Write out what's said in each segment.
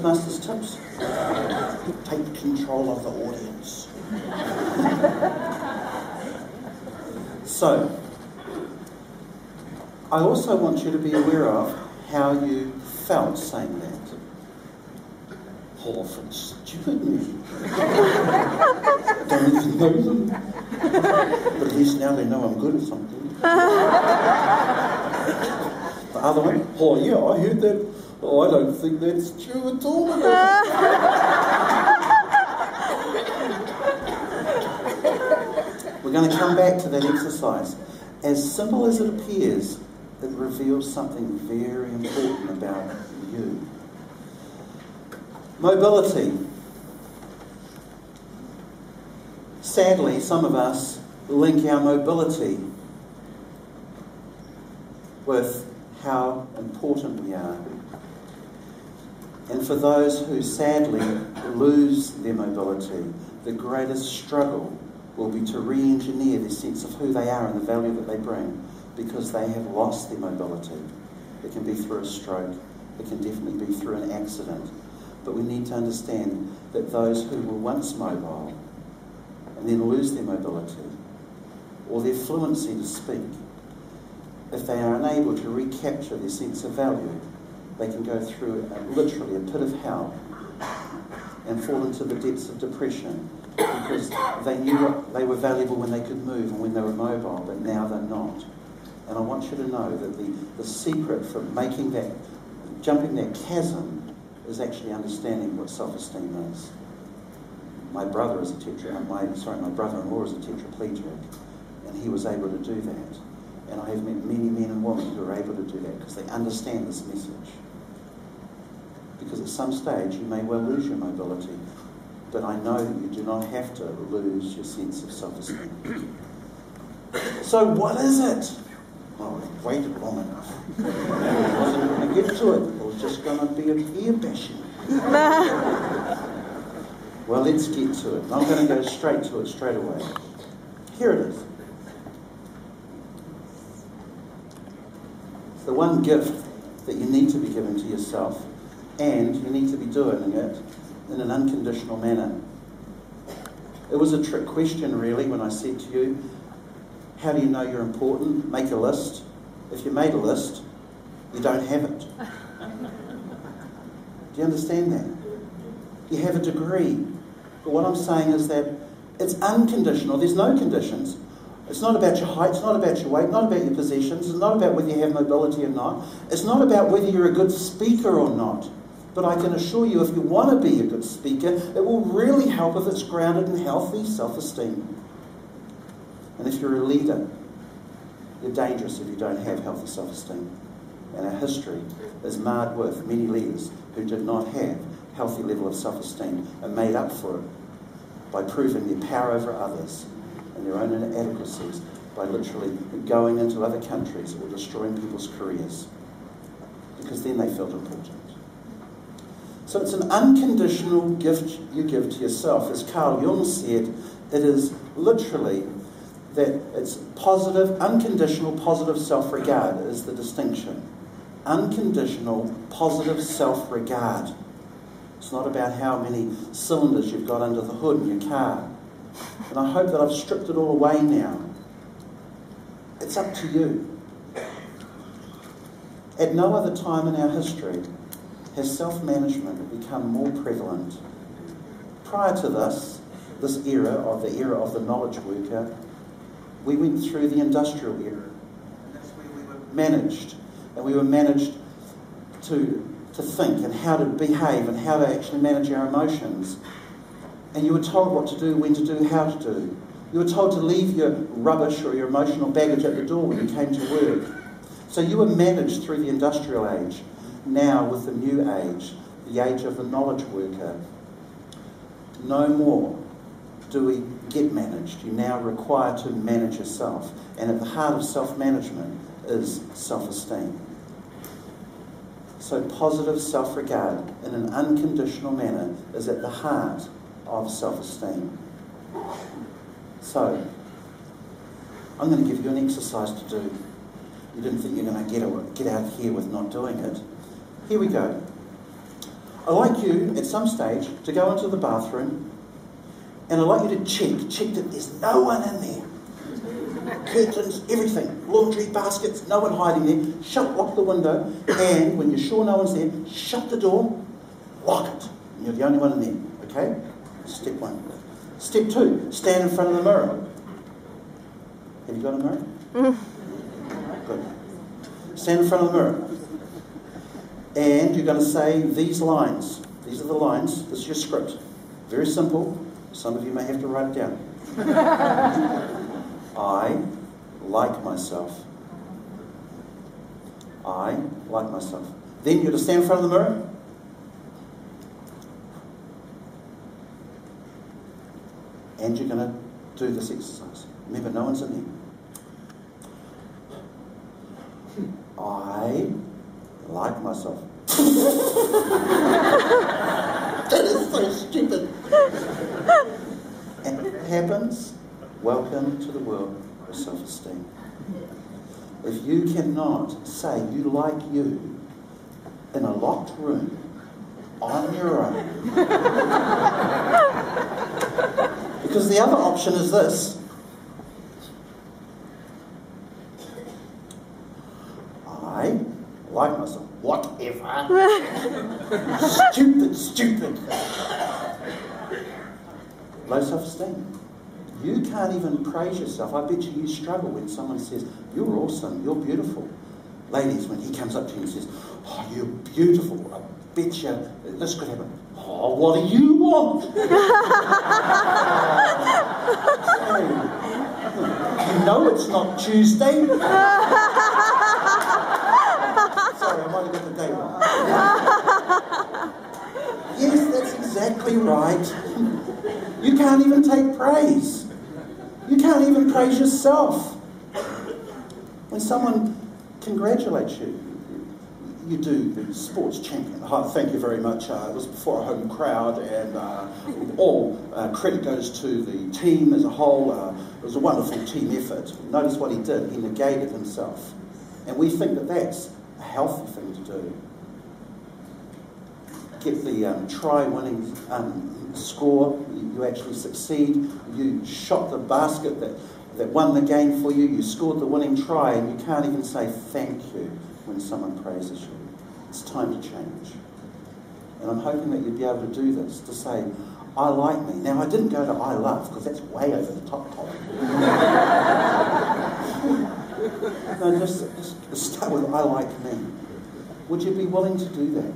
Toastmasters tips. Take control of the audience. So, I also want you to be aware of how you felt saying that. Awful, stupid me. Don't even know them. But at least now they know I'm good at something. The other one, oh yeah, I heard that. Oh, I don't think that's true at all. We're going to come back to that exercise. As simple as it appears, it reveals something very important about you. Mobility. Sadly, some of us link our mobility with how important we are. And for those who sadly lose their mobility, the greatest struggle will be to re-engineer their sense of who they are and the value that they bring, because they have lost their mobility. It can be through a stroke, it can definitely be through an accident, but we need to understand that those who were once mobile and then lose their mobility or their fluency to speak, if they are unable to recapture their sense of value, they can go through literally a pit of hell and fall into the depths of depression, because they knew they were valuable when they could move and when they were mobile, but now they're not. And I want you to know that the secret for jumping that chasm is actually understanding what self-esteem is. My brother-in-law is a tetraplegic, and he was able to do that. And I have met many men and women who are able to do that because they understand this message. Because at some stage you may well lose your mobility, but I know that you do not have to lose your sense of self-esteem. So what is it? Oh, I've waited long enough. I wasn't going to get to it. It was just going to be a ear bashing. Well, let's get to it. I'm going to go straight to it straight away. Here it is. It's the one gift that you need to be giving to yourself, and you need to be doing it in an unconditional manner. It was a trick question, really, when I said to you, how do you know you're important? Make a list. If you made a list, you don't have it. Do you understand that? You have a degree. But what I'm saying is that it's unconditional. There's no conditions. It's not about your height, it's not about your weight, not about your possessions, it's not about whether you have mobility or not. It's not about whether you're a good speaker or not. But I can assure you, if you want to be a good speaker, it will really help if it's grounded in healthy self-esteem. And if you're a leader, you're dangerous if you don't have healthy self-esteem. And our history is marred with many leaders who did not have a healthy level of self-esteem and made up for it by proving their power over others and their own inadequacies by literally going into other countries or destroying people's careers, because then they felt important. So it's an unconditional gift you give to yourself. As Carl Jung said, it is literally that it's positive, unconditional, positive self-regard is the distinction. Unconditional, positive self-regard. It's not about how many cylinders you've got under the hood in your car. And I hope that I've stripped it all away now. It's up to you. At no other time in our history has self-management become more prevalent. Prior to this era of the knowledge worker, we went through the industrial era. And that's where we were managed. And we were managed to think and how to behave and how to actually manage our emotions. And you were told what to do, when to do, how to do. You were told to leave your rubbish or your emotional baggage at the door when you came to work. So you were managed through the industrial age. Now, with the new age, the age of the knowledge worker, no more do we get managed. You're now required to manage yourself. And at the heart of self-management is self-esteem. So positive self-regard in an unconditional manner is at the heart of self-esteem. So, I'm going to give you an exercise to do. You didn't think you're going to get out of here with not doing it. Here we go. I'd like you, at some stage, to go into the bathroom, and I'd like you to check that there's no one in there. Curtains, everything, laundry baskets, no one hiding there. Lock the window, and when you're sure no one's there, shut the door, lock it. And you're the only one in there, okay? Step 1. Step 2, stand in front of the mirror. Have you got a mirror? Good. Stand in front of the mirror. And you're going to say these lines. These are the lines. This is your script. Very simple. Some of you may have to write it down. I like myself. I like myself. Then you're to stand in front of the mirror. And you're going to do this exercise. Remember, no one's in there. I like myself. That is so stupid. And it happens. Welcome to the world of self-esteem. If you cannot say you like you in a locked room on your own, because the other option is this. I like myself. Whatever. Stupid. Low self-esteem. You can't even praise yourself. I bet you struggle when someone says, you're awesome, you're beautiful. Ladies, when he comes up to you and says, oh, you're beautiful, I bet you this could happen. Oh, what do you want? You know it's not Tuesday. Sorry, I might have got the day wrong. Yes, that's exactly right. You can't even take praise. You can't even praise yourself. When someone congratulates you, you do the sports champion. Oh, thank you very much. It was before a home crowd, and all credit goes to the team as a whole. It was a wonderful team effort. Notice what he did. He negated himself. And we think that that's a healthy thing to do. Get the try-winning score. You actually succeed. You shot the basket that won the game for you. You scored the winning try, and you can't even say thank you when someone praises you. It's time to change. And I'm hoping that you'd be able to do this, to say, I like me. Now, I didn't go to I love, because that's way over the top. No, just start with I like me. Would you be willing to do that?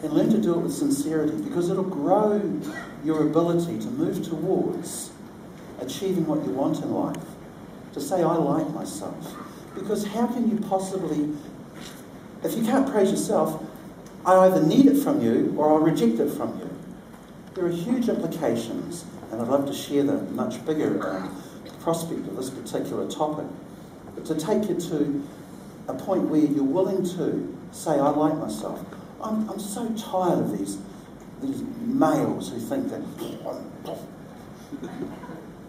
And learn to do it with sincerity, because it'll grow your ability to move towards achieving what you want in life. To say, I like myself. Because how can you possibly, if you can't praise yourself, I either need it from you or I'll reject it from you. There are huge implications, and I'd love to share the much bigger prospect of this particular topic. But to take you to a point where you're willing to say, I like myself. I'm so tired of these males who think that,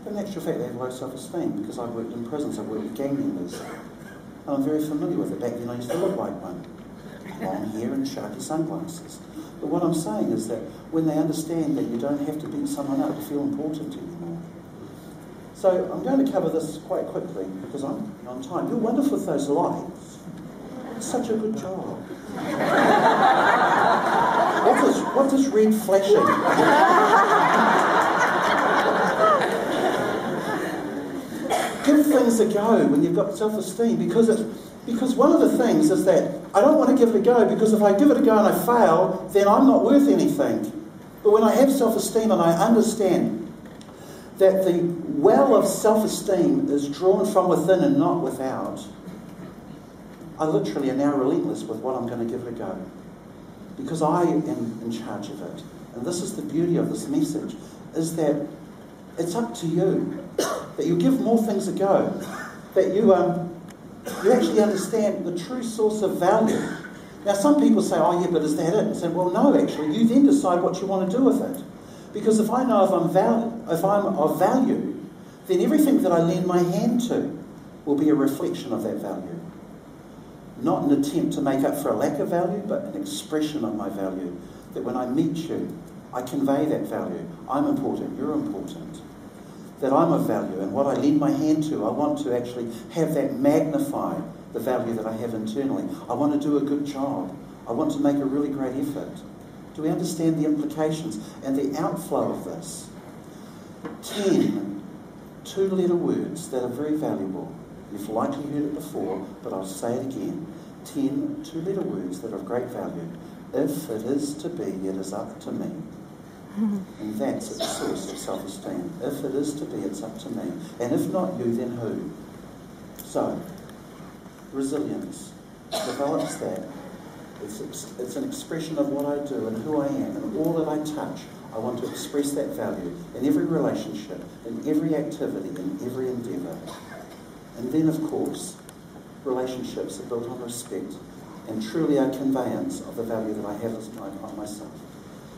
in actual fact, they have low self-esteem, because I've worked in prisons, I've worked with gang members, and I'm very familiar with it. Back then I used to look like one. Long hair and sharky sunglasses. But what I'm saying is that when they understand that you don't have to beat someone up to feel important anymore. So I'm going to cover this quite quickly, because I'm on time. You're wonderful with those lights. Such a good job. What does red flashing? Give things a go when you've got self-esteem, because one of the things is that I don't want to give it a go, because if I give it a go and I fail, then I'm not worth anything. But when I have self-esteem and I understand that the well of self-esteem is drawn from within and not without, I literally am now relentless with what I'm going to give it a go. Because I am in charge of it. And this is the beauty of this message, is that it's up to you. That you give more things a go. That you actually understand the true source of value. Now some people say, oh yeah, but is that it? I say, well no, actually, you then decide what you want to do with it. Because if I know if I'm of value, then everything that I lend my hand to will be a reflection of that value. not an attempt to make up for a lack of value, but an expression of my value. That when I meet you, I convey that value. I'm important, you're important. That I'm of value, and what I lend my hand to, I want to actually have that magnify the value that I have internally. I want to do a good job. I want to make a really great effort. Do we understand the implications and the outflow of this? 10 two-letter words that are very valuable. You've likely heard it before, but I'll say it again. 10 two-letter words that are of great value. If it is to be, it is up to me. And that's at the source of self-esteem. If it is to be, it's up to me. And if not you, then who? So, resilience develops that. It's an expression of what I do and who I am, and all that I touch, I want to express that value in every relationship, in every activity, in every endeavour. And then, of course, relationships are built on respect and truly a conveyance of the value that I have as myself.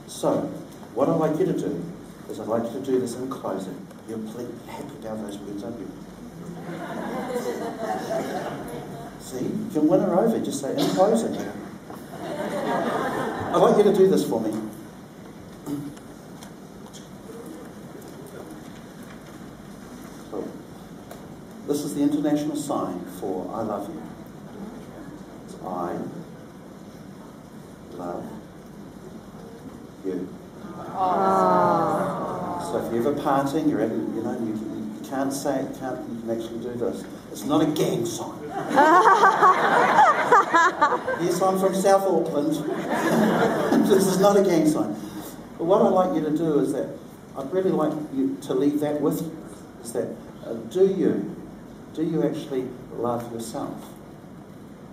So, what I'd like you to do is I'd like you to do this in closing. You're happy about those words, aren't you? See, you can win her over. Just say, in closing. I'd like you to do this for me. So, this is the international sign for I love you. It's I love you. Oh. So if you're ever partying, you're ever, you can't say it, you can actually do this. It's not a gang sign. Yes, I'm from South Auckland. This is not a gang sign. But what I'd like you to do is that, I'd really like you to leave that with you, is that, do you actually love yourself?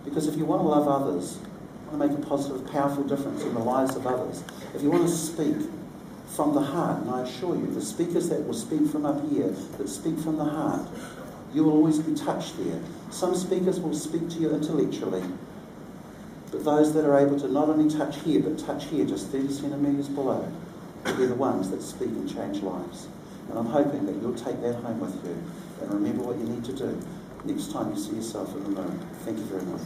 Because if you want to love others, you want to make a positive, powerful difference in the lives of others, if you want to speak from the heart, and I assure you, the speakers that will speak from up here, that speak from the heart, you will always be touched there. Some speakers will speak to you intellectually, but those that are able to not only touch here, but touch here, just 30 centimetres below, will be the ones that speak and change lives. And I'm hoping that you'll take that home with you and remember what you need to do next time you see yourself in the mirror. Thank you very much.